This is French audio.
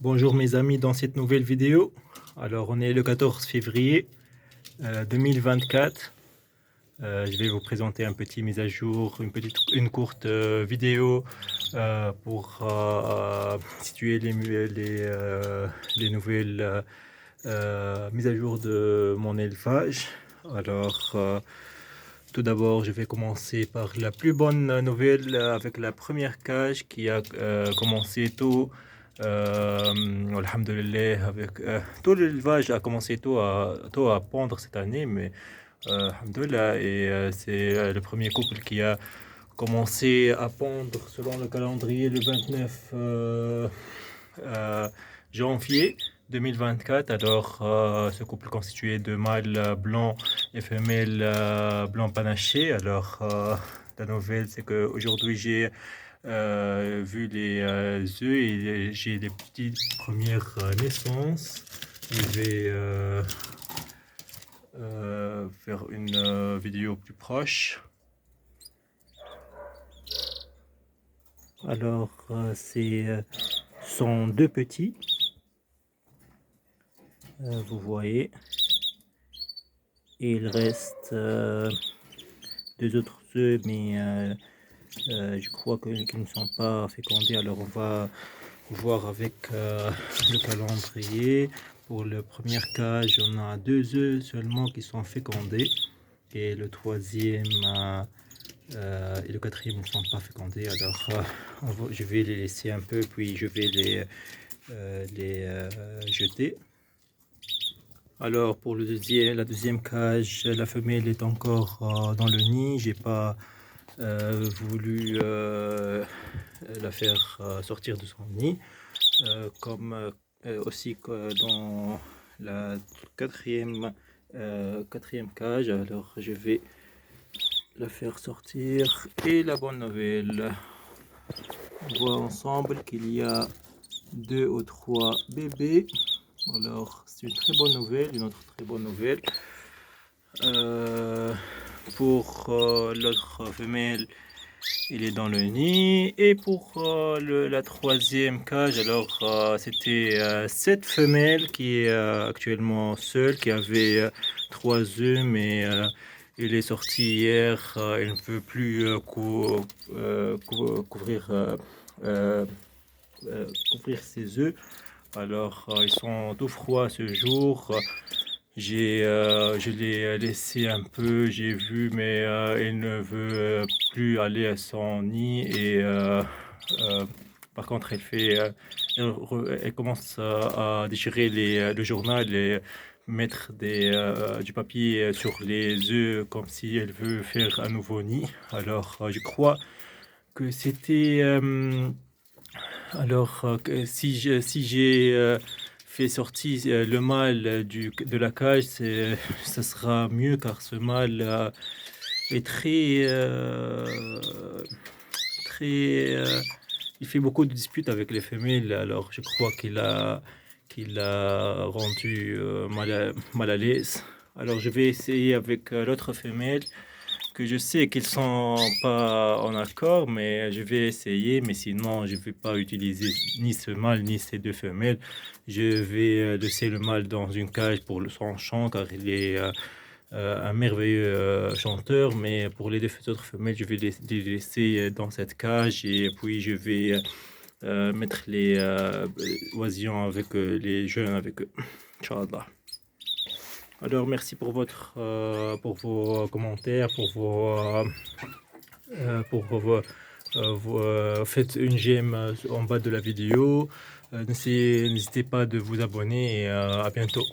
Bonjour mes amis dans cette nouvelle vidéo. Alors on est le 14 février 2024. Je vais vous présenter un petit mise à jour, une courte vidéo pour situer les nouvelles mises à jour de mon élevage. Alors tout d'abord je vais commencer par la plus bonne nouvelle avec la première cage qui a commencé tôt. Alhamdulillah, avec tout l'élevage a commencé tôt à pondre cette année, mais alhamdulillah, et c'est le premier couple qui a commencé à pondre selon le calendrier le 29 janvier 2024. Alors, ce couple constitué de mâles blancs et femelles blancs panachés. Alors, la nouvelle, c'est qu'aujourd'hui, j'ai vu les œufs et j'ai les petites premières naissances. Je vais faire une vidéo plus proche. Alors, sont deux petits. Vous voyez. Et il reste deux autres œufs, mais je crois qu'ils ne sont pas fécondés. Alors, on va voir avec le calendrier. Pour la première cage, on a deux œufs seulement qui sont fécondés. Et le troisième et le quatrième ne sont pas fécondés. Alors, je vais les laisser un peu, puis je vais les jeter. Alors pour la deuxième cage, la femelle est encore dans le nid. J'ai pas voulu la faire sortir de son nid. Comme aussi que dans la quatrième cage. Alors je vais la faire sortir. Et la bonne nouvelle, on voit ensemble qu'il y a 2 ou 3 bébés. Alors, c'est une très bonne nouvelle, une autre très bonne nouvelle. Pour l'autre femelle, il est dans le nid. Et pour la troisième cage, alors c'était cette femelle qui est actuellement seule, qui avait 3 œufs, mais il est sorti hier. Il ne peut plus couvrir ses œufs. Alors, ils sont tout froids ce jour. Je l'ai laissé un peu, j'ai vu, mais il ne veut plus aller à son nid. Et par contre, elle commence à déchirer le journal et mettre du papier sur les œufs comme si elle veut faire un nouveau nid. Alors, je crois que c'était... si j'ai fait sortir le mâle de la cage, ça sera mieux car ce mâle est il fait beaucoup de disputes avec les femelles. Alors je crois qu'il a rendu mal à l'aise. Alors je vais essayer avec l'autre femelle, que je sais qu'ils sont pas en accord, mais je vais essayer. Mais sinon, je vais pas utiliser ni ce mâle ni ces deux femelles. Je vais laisser le mâle dans une cage pour son chant, car il est un merveilleux chanteur. Mais pour les deux autres femelles, je vais les laisser dans cette cage, et puis je vais mettre les oisillons avec les jeunes avec eux. Inch'Allah. Alors merci pour vos commentaires, faites une j'aime en bas de la vidéo. N'hésitez pas de vous abonner, et à bientôt.